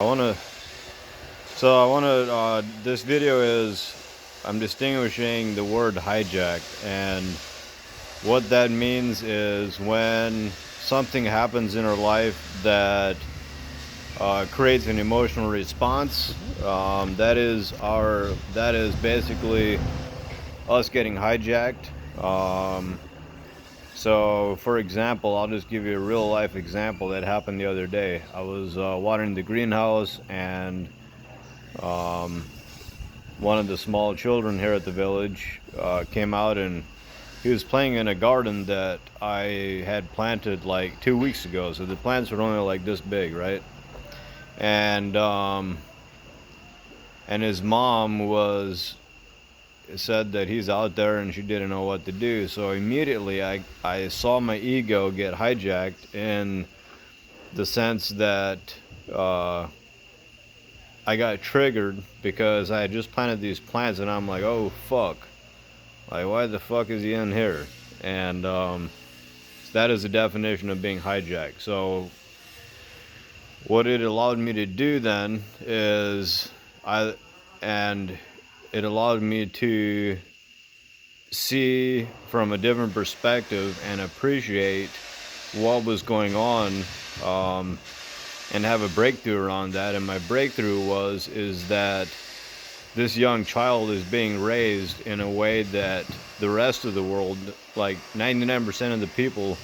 I want to, this video is, I'm distinguishing the word hijacked, and what that means is when something happens in our life that creates an emotional response, that is basically us getting hijacked. So, for example, I'll just give you a real life example that happened the other day. I was watering the greenhouse, and one of the small children here at the village came out, and he was playing in a garden that I had planted like 2 weeks ago. So the plants were only like this big, right? And his mom was said that he's out there and she didn't know what to do. So immediately I saw my ego get hijacked in the sense that I got triggered because I had just planted these plants, and I'm like, oh fuck, like why the fuck is he in here? And that is the definition of being hijacked. So what it allowed me to do then is it allowed me to see from a different perspective and appreciate what was going on, and have a breakthrough around that. And my breakthrough is that this young child is being raised in a way that the rest of the world, like 99% of the people,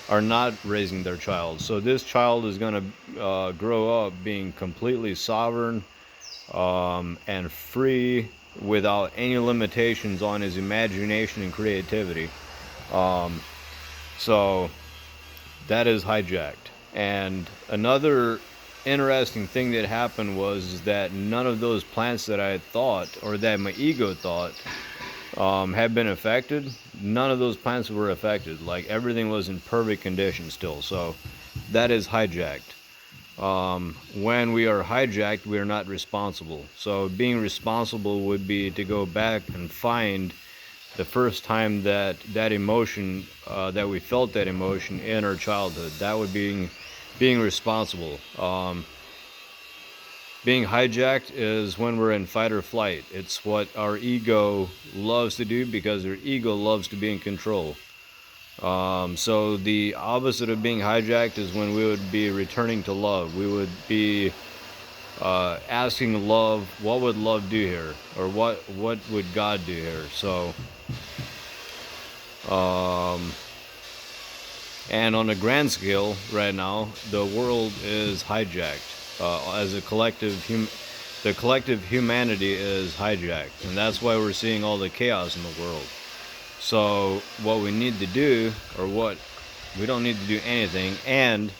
are not raising their child. So this child is going to grow up being completely sovereign, and free, without any limitations on his imagination and creativity. So that is hijacked. And another interesting thing that happened was that none of those plants that I thought, or that my ego thought, had been affected. None of those plants were affected. Like everything was in perfect condition still. So that is hijacked. When we are hijacked, we are not responsible. So being responsible would be to go back and find the first time that emotion, that we felt that emotion in our childhood. That would be being responsible. Being hijacked is when we're in fight or flight. It's what our ego loves to do because our ego loves to be in control. So the opposite of being hijacked is when we would be returning to love. We would be asking love, what would love do here? Or what would God do here? So, and on a grand scale right now, the world is hijacked. As a collective, the collective humanity is hijacked. And that's why we're seeing all the chaos in the world. So what we need to do, we don't need to do anything, and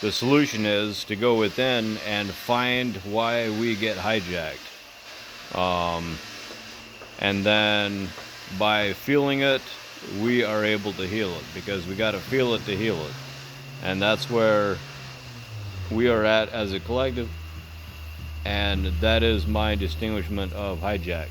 the solution is to go within and find why we get hijacked. And then by feeling it, we are able to heal it, because we got to feel it to heal it. And that's where we are at as a collective, and that is my distinguishment of hijack.